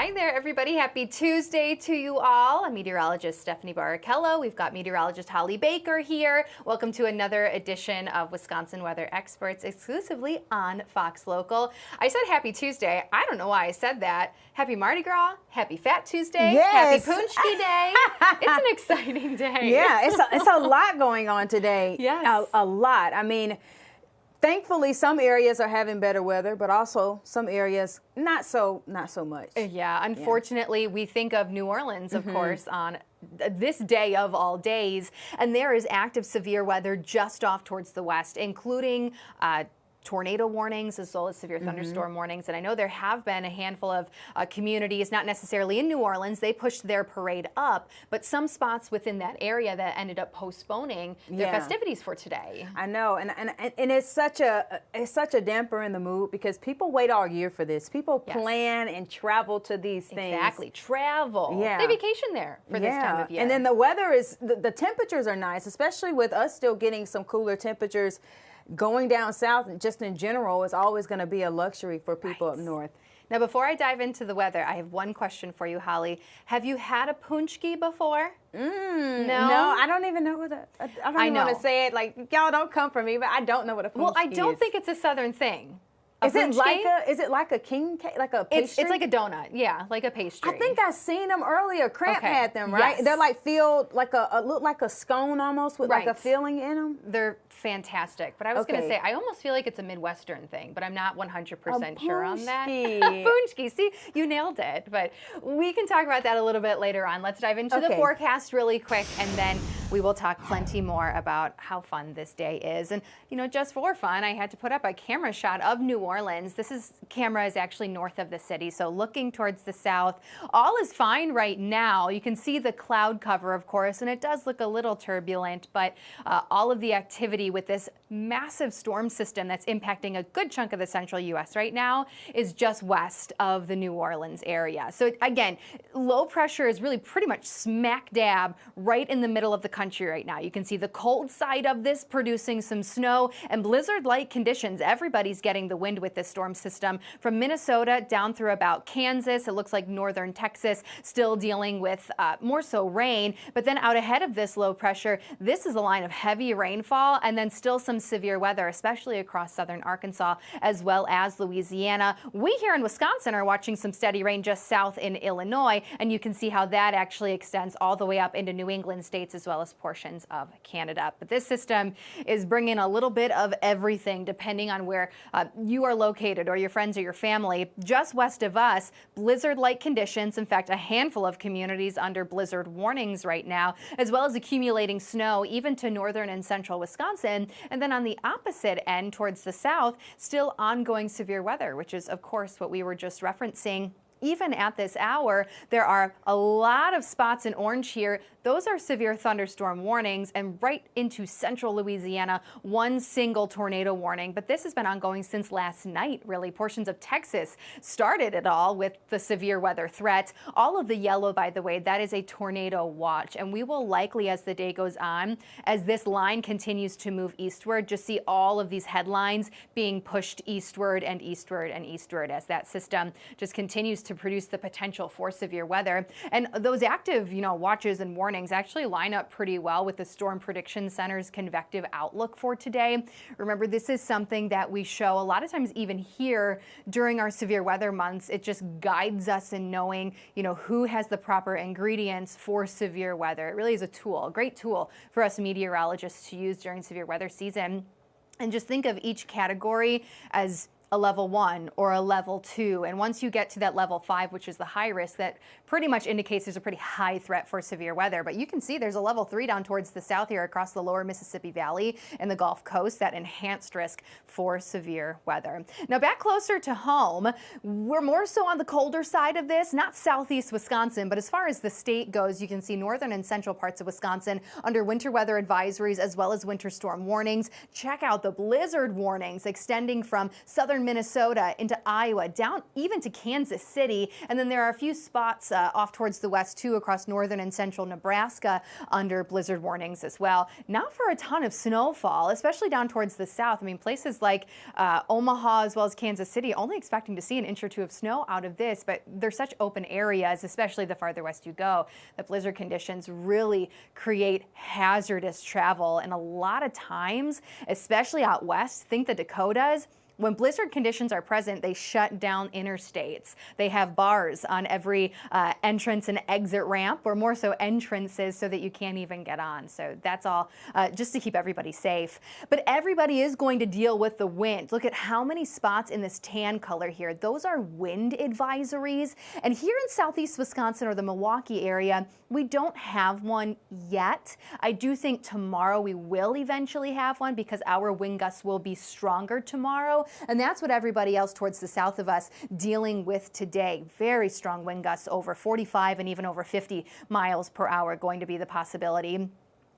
Hi there, everybody. Happy Tuesday to you all. I'm meteorologist Stephanie Barrichello. We've got meteorologist Holly Baker here. Welcome to another edition of Wisconsin Weather Experts exclusively on Fox Local. I said happy Tuesday. I don't know why I said that. Happy Mardi Gras. Happy Fat Tuesday. Yes. Happy Punchki Day. It's an exciting day. Yeah, it's a lot going on today. Yes. A lot. I mean, thankfully, some areas are having better weather, but also some areas not so much. Yeah, unfortunately, we think of New Orleans, of course, on this day of all days, and there is active severe weather just off towards the west, including tornado warnings as well as severe thunderstorm warnings. And I know there have been a handful of communities, not necessarily in New Orleans, they pushed their parade up, but some spots within that area that ended up postponing their festivities for today. I know, and it's such a damper in the mood because people wait all year for this. People plan and travel to these things. Exactly, travel. Yeah. They vacation there for this time of year. And then the weather is, the temperatures are nice, especially with us still getting some cooler temperatures. Going down south, just in general, is always going to be a luxury for people up north. Now, before I dive into the weather, I have one question for you, Holly. Have you had a punchki before? No, I don't even know what I don't even want to say it. Like, y'all don't come for me, but I don't know what a punchki is. Well, I don't think it's a southern thing. Is it like a king cake, like a pastry? It's like a donut, yeah, like a pastry. I think I seen them earlier. Cramp had them, right? Yes. They're like filled, like look like a scone almost with like a filling in them. They're fantastic, but I was going to say I almost feel like it's a Midwestern thing, but I'm not 100% sure on that. Punchki, see, you nailed it. But we can talk about that a little bit later on. Let's dive into the forecast really quick, and then we will talk plenty more about how fun this day is. And you know, just for fun, I had to put up a camera shot of New Orleans. This camera is actually north of the city, so looking towards the south. All is fine right now. You can see the cloud cover, of course, and it does look a little turbulent, but all of the activity with this massive storm system that's impacting a good chunk of the central U.S. right now is just west of the New Orleans area. So again, low pressure is really pretty much smack dab right in the middle of the country right now. You can see the cold side of this producing some snow and blizzard-like conditions. Everybody's getting the wind with this storm system from Minnesota down through about Kansas. It looks like northern Texas still dealing with more so rain, but then out ahead of this low pressure, this is a line of heavy rainfall and then still some severe weather, especially across southern Arkansas as well as Louisiana. We here in Wisconsin are watching some steady rain just south in Illinois, and you can see how that actually extends all the way up into New England states as well as portions of Canada. But this system is bringing a little bit of everything depending on where you are located or your friends or your family. Just west of us, blizzard-like conditions. In fact, a handful of communities under blizzard warnings right now, as well as accumulating snow even to northern and central Wisconsin. And then on the opposite end towards the south, still ongoing severe weather, which is, of course, what we were just referencing. Even at this hour, there are a lot of spots in orange here. Those are severe thunderstorm warnings, and right into central Louisiana, one single tornado warning. But this has been ongoing since last night, really. Portions of Texas started it all with the severe weather threat. All of the yellow, by the way, that is a tornado watch. And we will likely, as the day goes on, as this line continues to move eastward, just see all of these headlines being pushed eastward and eastward and eastward as that system just continues to produce the potential for severe weather. And those active, watches and warnings actually line up pretty well with the Storm Prediction Center's convective outlook for today. Remember, this is something that we show a lot of times even here during our severe weather months. It just guides us in knowing, who has the proper ingredients for severe weather. It really is a tool, a great tool for us meteorologists to use during severe weather season. And just think of each category as a level 1 or a level 2. And once you get to that level 5, which is the high risk, that pretty much indicates there's a pretty high threat for severe weather. But you can see there's a level 3 down towards the south here across the lower Mississippi Valley and the Gulf Coast, that enhanced risk for severe weather. Now back closer to home, we're more so on the colder side of this, not southeast Wisconsin, but as far as the state goes, you can see northern and central parts of Wisconsin under winter weather advisories as well as winter storm warnings. Check out the blizzard warnings extending from southern northern Minnesota into Iowa, down even to Kansas City. And then there are a few spots off towards the west, too, across northern and central Nebraska under blizzard warnings as well. Not for a ton of snowfall, especially down towards the south. I mean, places like Omaha as well as Kansas City only expecting to see an inch or two of snow out of this, but they're such open areas, especially the farther west you go, that blizzard conditions really create hazardous travel. And a lot of times, especially out west, think the Dakotas, when blizzard conditions are present, they shut down interstates. They have bars on every entrance and exit ramp, or more so entrances, so that you can't even get on. So that's all just to keep everybody safe. But everybody is going to deal with the wind. Look at how many spots in this tan color here. Those are wind advisories. And here in southeast Wisconsin or the Milwaukee area, we don't have one yet. I do think tomorrow we will eventually have one because our wind gusts will be stronger tomorrow. And that's what everybody else towards the south of us dealing with today. Very strong wind gusts over 45 and even over 50 miles per hour going to be the possibility.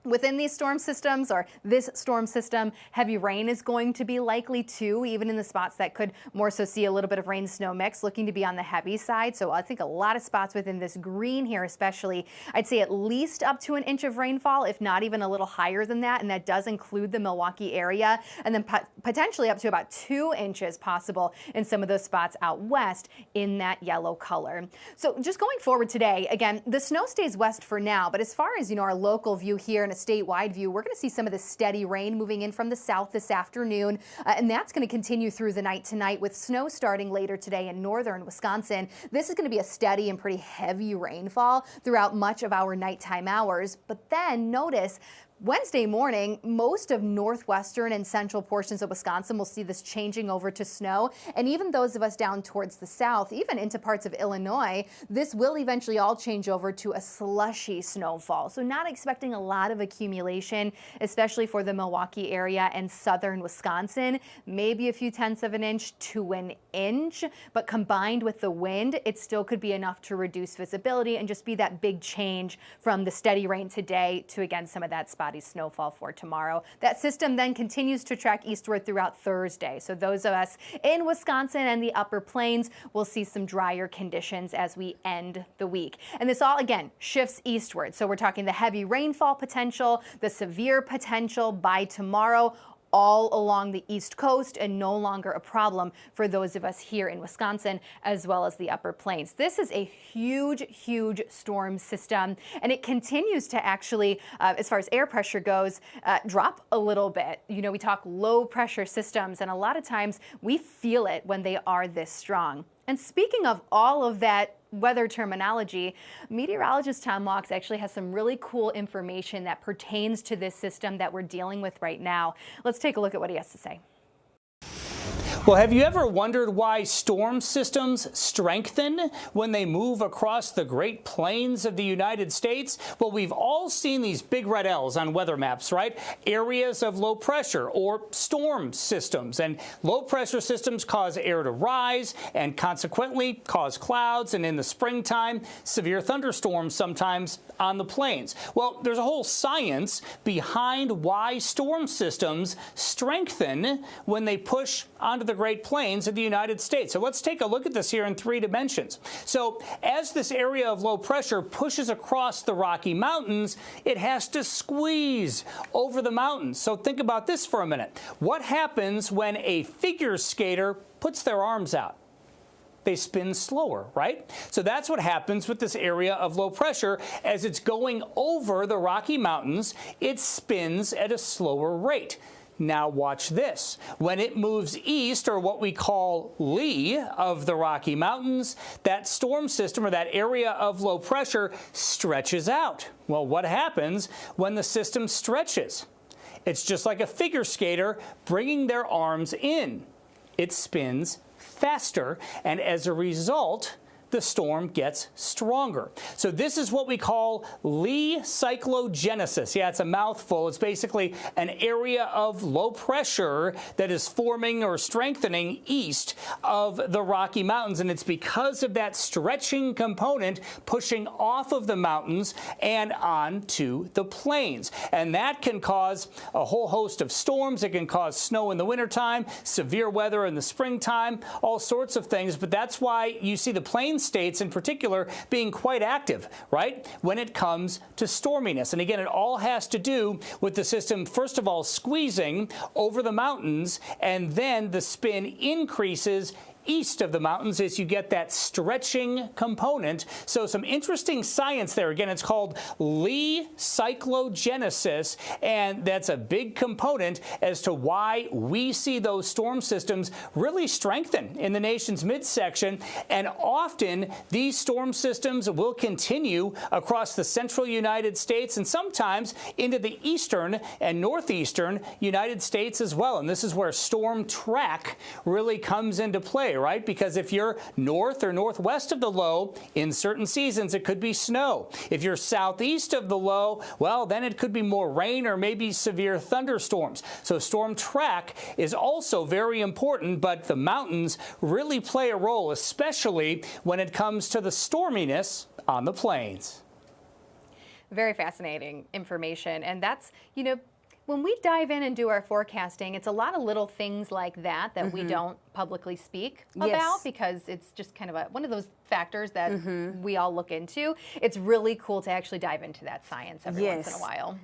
Within these storm systems, or this storm system, heavy rain is going to be likely too, even in the spots that could more so see a little bit of rain-snow mix, looking to be on the heavy side. So I think a lot of spots within this green here especially, I'd say at least up to an inch of rainfall, if not even a little higher than that, and that does include the Milwaukee area, and then potentially up to about 2 inches possible in some of those spots out west in that yellow color. So just going forward today, again, the snow stays west for now, but as far as, our local view here and statewide view, we're going to see some of the steady rain moving in from the south this afternoon, and that's going to continue through the night tonight with snow starting later today in northern Wisconsin. This is going to be a steady and pretty heavy rainfall throughout much of our nighttime hours, but then notice Wednesday morning, most of northwestern and central portions of Wisconsin will see this changing over to snow. And even those of us down towards the south, even into parts of Illinois, this will eventually all change over to a slushy snowfall. So not expecting a lot of accumulation, especially for the Milwaukee area and southern Wisconsin. Maybe a few tenths of an inch to an inch, but combined with the wind, it still could be enough to reduce visibility and just be that big change from the steady rain today to, again, some of that spotty snowfall for tomorrow. That system then continues to track eastward throughout Thursday. So those of us in Wisconsin and the upper plains will see some drier conditions as we end the week. And this all, again, shifts eastward. So we're talking the heavy rainfall potential, the severe potential by tomorrow, all along the East Coast, and no longer a problem for those of us here in Wisconsin as well as the upper plains. This is a huge, huge storm system, and it continues to actually, as far as air pressure goes, drop a little bit. We talk low pressure systems, and a lot of times we feel it when they are this strong. And speaking of all of that weather terminology, meteorologist Tom Walks actually has some really cool information that pertains to this system that we're dealing with right now. Let's take a look at what he has to say. Well, have you ever wondered why storm systems strengthen when they move across the Great Plains of the United States? Well, we've all seen these big red L's on weather maps, right? Areas of low pressure or storm systems. And low pressure systems cause air to rise and consequently cause clouds, and in the springtime, severe thunderstorms sometimes on the plains. Well, there's a whole science behind why storm systems strengthen when they push onto the Great Plains of the United States. So let's take a look at this here in 3 dimensions. So as this area of low pressure pushes across the Rocky Mountains, it has to squeeze over the mountains. So think about this for a minute. What happens when a figure skater puts their arms out? They spin slower, right? So that's what happens with this area of low pressure. As it's going over the Rocky Mountains, it spins at a slower rate. Now watch this. When it moves east, or what we call lee of the Rocky Mountains, that storm system or that area of low pressure stretches out. Well, what happens when the system stretches? It's just like a figure skater bringing their arms in. It spins faster, and as a result, the storm gets stronger. So this is what we call lee cyclogenesis. Yeah, it's a mouthful. It's basically an area of low pressure that is forming or strengthening east of the Rocky Mountains. And it's because of that stretching component pushing off of the mountains and onto the plains. And that can cause a whole host of storms. It can cause snow in the wintertime, severe weather in the springtime, all sorts of things. But that's why you see the plains states in particular being quite active, right, when it comes to storminess. And again, it all has to do with the system, first of all, squeezing over the mountains, and then the spin increases east of the mountains as you get that stretching component. So some interesting science there. Again, it's called lee cyclogenesis, and that's a big component as to why we see those storm systems really strengthen in the nation's midsection. And often these storm systems will continue across the central United States and sometimes into the eastern and northeastern United States as well. And this is where storm track really comes into play, right? Because if you're north or northwest of the low, in certain seasons it could be snow. If you're southeast of the low, well, then it could be more rain or maybe severe thunderstorms. So storm track is also very important, but the mountains really play a role, especially when it comes to the storminess on the plains. Very fascinating information. And that's, you know, when we dive in and do our forecasting, it's a lot of little things like that that we don't publicly speak about because it's just kind of one of those factors that we all look into. It's really cool to actually dive into that science every once in a while.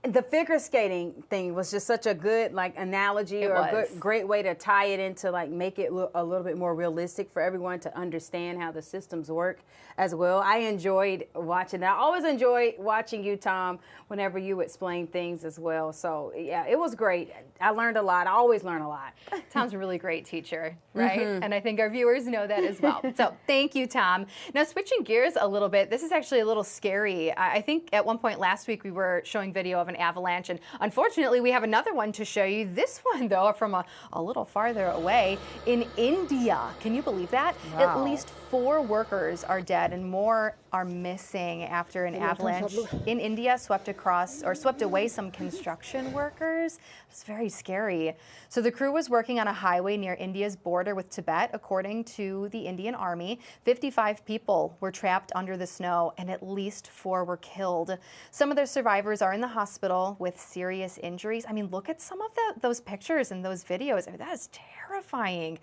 The figure skating thing was just such a good analogy or a great way to tie it into make it a little bit more realistic for everyone to understand how the systems work as well. I enjoyed watching that. I always enjoy watching you, Tom, whenever you explain things as well. So yeah, it was great. I learned a lot. I always learn a lot. Tom's a really great teacher, right? And I think our viewers know that as well. So thank you, Tom. Now switching gears a little bit, this is actually a little scary. I think at one point last week we were showing video of an avalanche, and unfortunately we have another one to show you. This one though from a little farther away in India. Can you believe that? Wow. At least 4 workers are dead and more are missing after an avalanche in India swept away some construction workers. It's very scary. So the crew was working on a highway near India's border with Tibet. According to the Indian Army, 55 people were trapped under the snow and at least 4 were killed. Some of the survivors are in the hospital with serious injuries. I mean, look at some of those pictures and those videos. I mean, that is terrifying.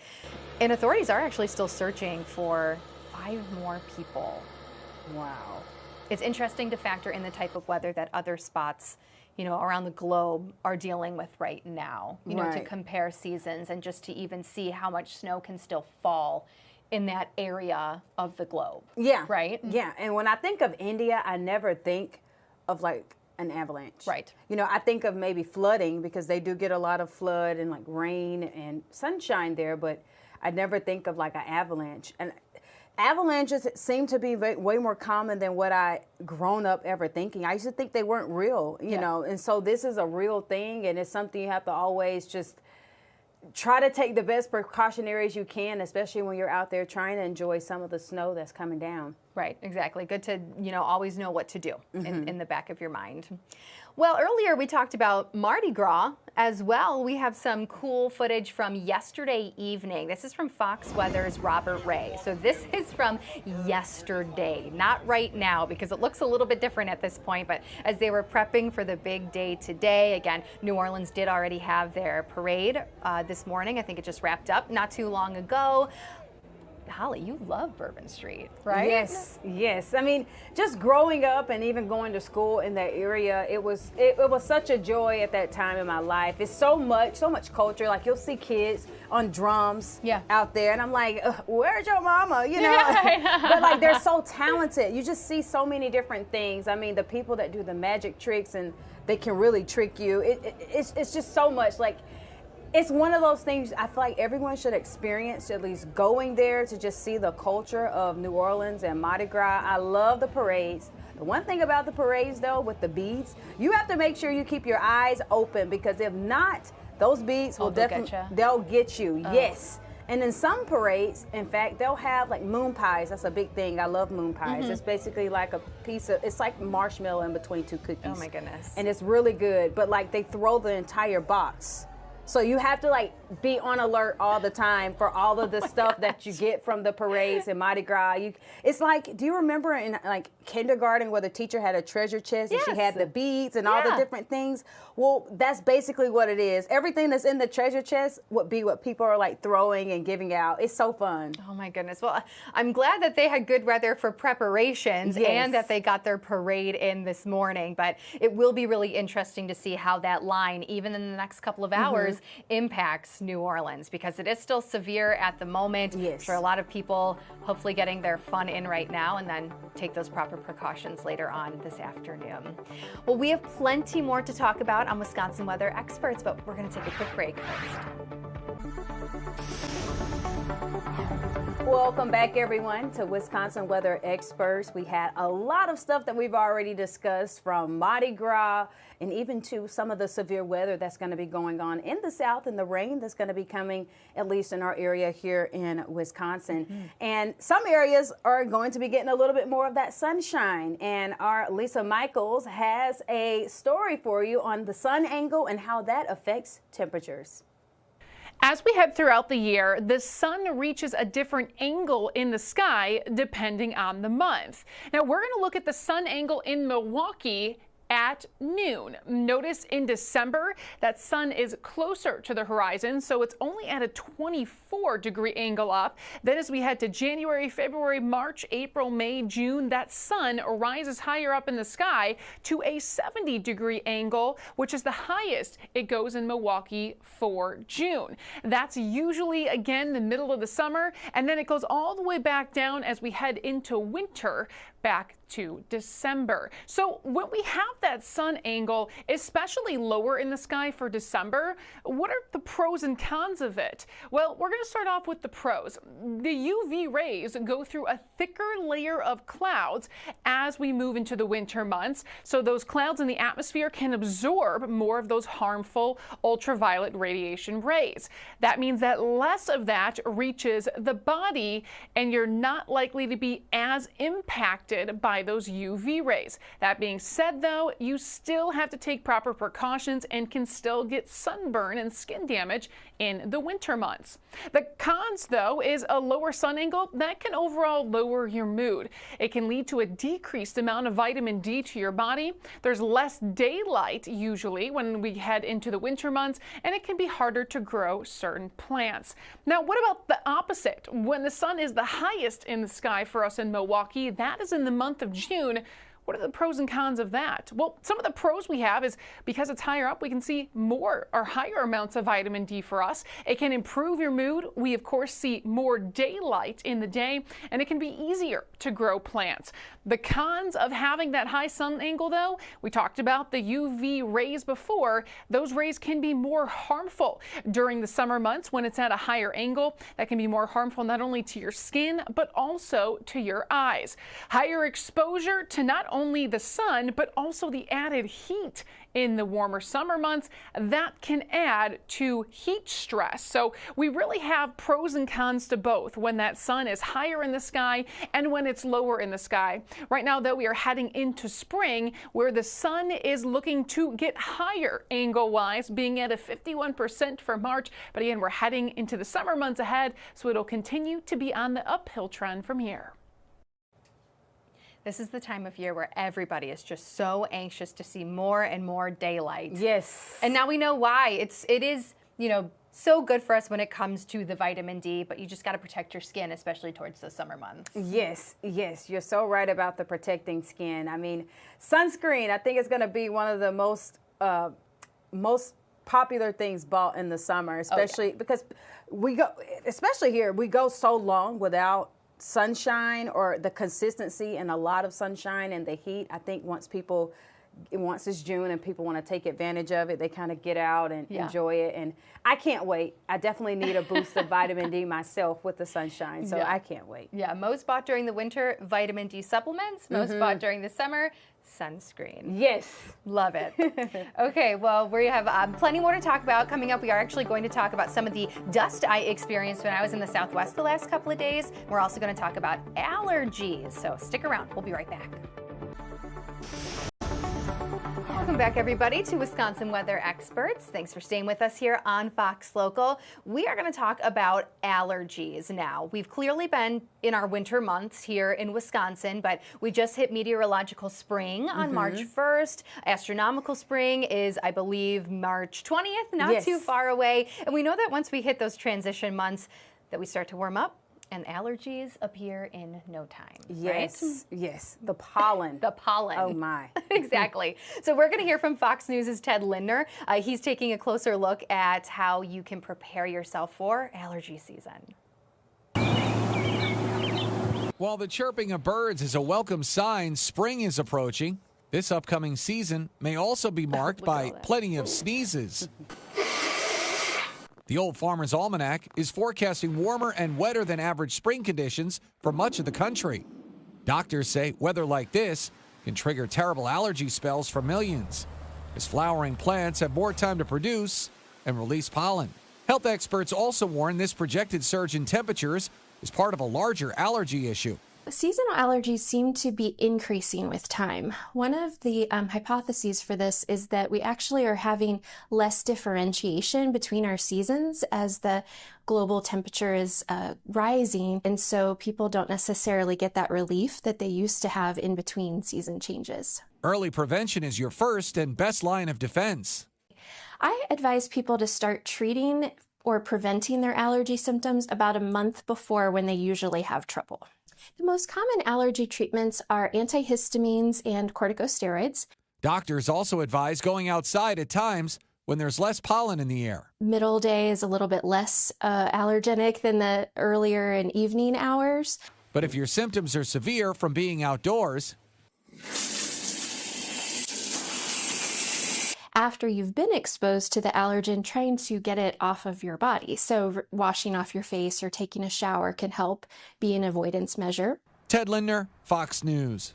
And authorities are actually still searching for 5 more people. Wow. It's interesting to factor in the type of weather that other spots, you know, around the globe are dealing with right now, you know, to compare seasons and just to even see how much snow can still fall in that area of the globe. Yeah. Right? Yeah. And when I think of India, I never think of an avalanche. Right. You know, I think of maybe flooding because they do get a lot of flood and rain and sunshine there, but I never think of an avalanche. And avalanches seem to be way more common than what I grown up ever thinking. I used to think they weren't real, you know, and so this is a real thing, and it's something you have to always just try to take the best precautionaries you can, especially when you're out there trying to enjoy some of the snow that's coming down. Right, exactly. Good to, you know, always know what to do in the back of your mind. Well, earlier we talked about Mardi Gras as well. We have some cool footage from yesterday evening. This is from Fox Weather's Robert Ray. So this is from yesterday, not right now, because it looks a little bit different at this point, but as they were prepping for the big day today, again, New Orleans did already have their parade this morning. I think it just wrapped up not too long ago. Holly, you love Bourbon Street, right? Yes, yes. I mean, just growing up and even going to school in that area, it was such a joy at that time in my life. It's so much culture. Like you'll see kids on drums out there, and I'm like, where's your mama? You know, but they're so talented. You just see so many different things. I mean, the people that do the magic tricks and they can really trick you. It's just so much It's one of those things I feel like everyone should experience, at least going there to just see the culture of New Orleans and Mardi Gras. I love the parades. The one thing about the parades, though, with the beads, you have to make sure you keep your eyes open, because if not, those beads will definitely, they'll get you. Yes. And in some parades, in fact, they'll have like moon pies. That's a big thing. I love moon pies. It's basically like a piece of, it's like marshmallow in between two cookies. Oh my goodness. And it's really good, but like they throw the entire box. So you have to like be on alert all the time for all of the stuff that you get from the parades and Mardi Gras. It's like, do you remember in like kindergarten where the teacher had a treasure chest and she had the beads and all the different things? Well, that's basically what it is. Everything that's in the treasure chest would be what people are like throwing and giving out. It's so fun. Oh my goodness. Well, I'm glad that they had good weather for preparations and that they got their parade in this morning. But it will be really interesting to see how that line, even in the next couple of hours, impacts New Orleans, because it is still severe at the moment. I'm sure a lot of people hopefully getting their fun in right now and then take those proper precautions later on this afternoon. Well, we have plenty more to talk about on Wisconsin Weather Experts, but we're going to take a quick break first. Welcome back, everyone, to Wisconsin Weather Experts. We had a lot of stuff that we've already discussed, from Mardi Gras and even to some of the severe weather that's going to be going on in the South and the rain that's going to be coming, at least in our area here in Wisconsin. And some areas are going to be getting a little bit more of that sunshine. And our Lisa Michaels has a story for you on the sun angle and how that affects temperatures. As we head throughout the year, the sun reaches a different angle in the sky depending on the month. Now, we're going to look at the sun angle in Milwaukee at noon. Notice in December that sun is closer to the horizon, so it's only at a 24-degree angle up. Then as we head to January, February, March, April, May, June, that sun rises higher up in the sky to a 70-degree angle, which is the highest it goes in Milwaukee for June. That's usually, again, the middle of the summer, and then it goes all the way back down as we head into winter, back to December. So when we have that sun angle, especially lower in the sky for December, what are the pros and cons of it? Well, we're going to start off with the pros. The UV rays go through a thicker layer of clouds as we move into the winter months. So those clouds in the atmosphere can absorb more of those harmful ultraviolet radiation rays. That means that less of that reaches the body, and you're not likely to be as impacted by those UV rays. That being said, though, you still have to take proper precautions and can still get sunburn and skin damage in the winter months. The cons, though, is a lower sun angle that can overall lower your mood. It can lead to a decreased amount of vitamin D to your body. There's less daylight usually when we head into the winter months, and it can be harder to grow certain plants. Now, what about the opposite? When the sun is the highest in the sky for us in Milwaukee, that is in the month of June. What are the pros and cons of that? Well, some of the pros we have is because it's higher up, we can see more or higher amounts of vitamin D for us. It can improve your mood. We, of course, see more daylight in the day, and it can be easier to grow plants. The cons of having that high sun angle, though, we talked about the UV rays before. Those rays can be more harmful during the summer months when it's at a higher angle. That can be more harmful not only to your skin, but also to your eyes. Higher exposure to not only the sun, but also the added heat in the warmer summer months, that can add to heat stress. So we really have pros and cons to both when that sun is higher in the sky and when it's lower in the sky. Right now, though, we are heading into spring where the sun is looking to get higher angle-wise, being at a 51% for March. But again, we're heading into the summer months ahead, so it'll continue to be on the uphill trend from here. This is the time of year where everybody is just so anxious to see more and more daylight. Yes. And now we know why. It is, you know, so good for us when it comes to the vitamin D, but you just got to protect your skin, especially towards the summer months. Yes, yes, you're so right about the protecting skin. I mean, sunscreen, I think it's going to be one of the most popular things bought in the summer, especially because especially here, we go so long without sunshine or the consistency and a lot of sunshine and the heat. I think once people once it's June and people want to take advantage of it, they kind of get out and enjoy it. And I can't wait. I definitely need a boost of vitamin D myself with the sunshine, so I can't wait. Yeah, most bought during the winter, vitamin D supplements. Most bought during the summer, sunscreen. Yes. Love it. Okay, well, we have plenty more to talk about. Coming up, we are actually going to talk about some of the dust I experienced when I was in the Southwest the last couple of days. We're also going to talk about allergies, so stick around. We'll be right back. Welcome back, everybody, to Wisconsin Weather Experts. Thanks for staying with us here on Fox Local. We are going to talk about allergies now. We've clearly been in our winter months here in Wisconsin, but we just hit meteorological spring on March 1st. Astronomical spring is, I believe, March 20th, not too far away. And we know that once we hit those transition months that we start to warm up, and allergies appear in no time. Yes, right? yes. The pollen. The pollen. Oh, my. Exactly. So we're going to hear from Fox News' Ted Lindner. He's taking a closer look at how you can prepare yourself for allergy season. While the chirping of birds is a welcome sign spring is approaching, this upcoming season may also be marked by plenty of sneezes. The Old Farmer's Almanac is forecasting warmer and wetter than average spring conditions for much of the country. Doctors say weather like this can trigger terrible allergy spells for millions, as flowering plants have more time to produce and release pollen. Health experts also warn this projected surge in temperatures is part of a larger allergy issue. Seasonal allergies seem to be increasing with time. One of the hypotheses for this is that we actually are having less differentiation between our seasons as the global temperature is rising, and so people don't necessarily get that relief that they used to have in between season changes. Early prevention is your first and best line of defense. I advise people to start treating or preventing their allergy symptoms about a month before when they usually have trouble. The most common allergy treatments are antihistamines and corticosteroids. Doctors also advise going outside at times when there's less pollen in the air. Middle day is a little bit less allergenic than the earlier and evening hours. But if your symptoms are severe from being outdoors, after you've been exposed to the allergen, trying to get it off of your body. So washing off your face or taking a shower can help be an avoidance measure. Ted Lindner, Fox News.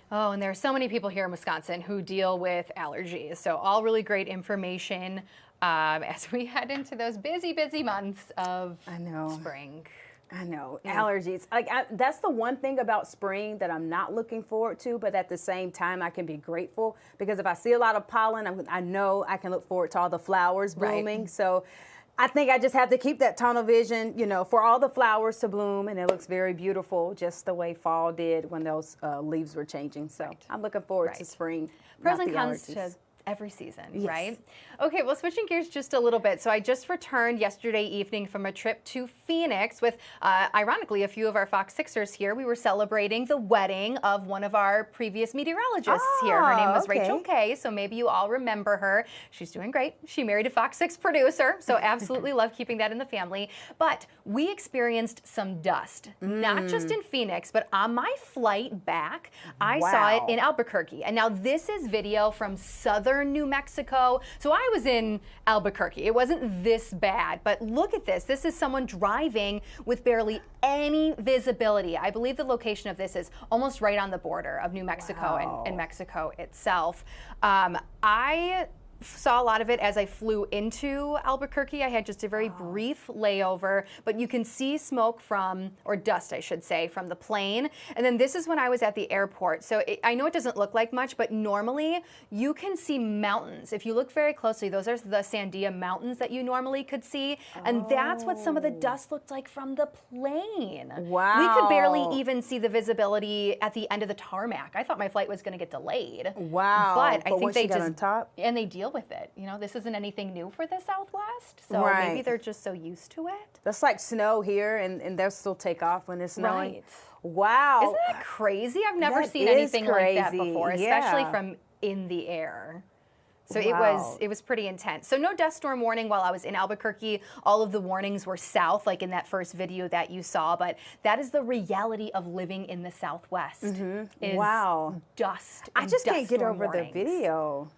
Oh, and there are so many people here in Wisconsin who deal with allergies. So all really great information as we head into those busy, busy months of spring. I know. Allergies. That's the one thing about spring that I'm not looking forward to, but at the same time, I can be grateful because if I see a lot of pollen, I know I can look forward to all the flowers blooming. Right. So I think I just have to keep that tunnel vision, for all the flowers to bloom, and it looks very beautiful, just the way fall did when those leaves were changing. So I'm looking forward to spring. Pros and cons to every season, right? Okay, well, switching gears just a little bit. So I just returned yesterday evening from a trip to Phoenix with, ironically, a few of our Fox 6ers here. We were celebrating the wedding of one of our previous meteorologists here. Her name was Rachel Kay, so maybe you all remember her. She's doing great. She married a Fox 6 producer, so absolutely love keeping that in the family. But we experienced some dust, not just in Phoenix, but on my flight back, I saw it in Albuquerque. And now this is video from southern New Mexico. So I was in Albuquerque. It wasn't this bad, but look at this. This is someone driving with barely any visibility. I believe the location of this is almost right on the border of New Mexico and Mexico itself. I saw a lot of it as I flew into Albuquerque. I had just a very brief layover, but you can see smoke from, or dust I should say, from the plane. And then this is when I was at the airport. So I know it doesn't look like much, but normally you can see mountains. If you look very closely, those are the Sandia Mountains that you normally could see. And that's what some of the dust looked like from the plane. Wow. We could barely even see the visibility at the end of the tarmac. I thought my flight was going to get delayed. Wow. But I think they got just, on top? and they deal with it. This isn't anything new for the Southwest, so maybe they're just so used to it. That's like snow here, and they'll still take off when it's snowing. Right. Wow. Isn't that crazy? I've never seen anything like that before, especially from in the air. So it was pretty intense. So no dust storm warning while I was in Albuquerque. All of the warnings were south, like in that first video that you saw. But that is the reality of living in the Southwest. Is wow. Dust. I just can't get over warnings. the video.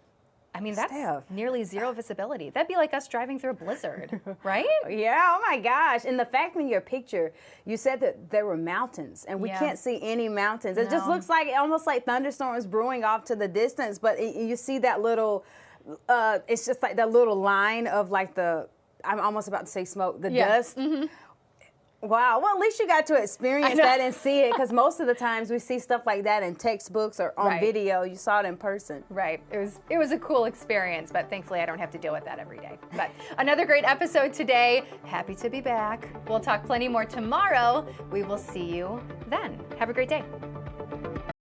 I mean, that's nearly zero visibility. That'd be like us driving through a blizzard, right? Yeah, oh my gosh. And the fact in your picture, you said that there were mountains, and we can't see any mountains. It just looks like almost like thunderstorms brewing off to the distance, but you see that little, it's just like that little line of like I'm almost about to say smoke, the dust. Wow. Well, at least you got to experience that and see it, because most of the times we see stuff like that in textbooks or on video. You saw it in person. Right. It was a cool experience, but thankfully I don't have to deal with that every day. But another great episode today. Happy to be back. We'll talk plenty more tomorrow. We will see you then. Have a great day.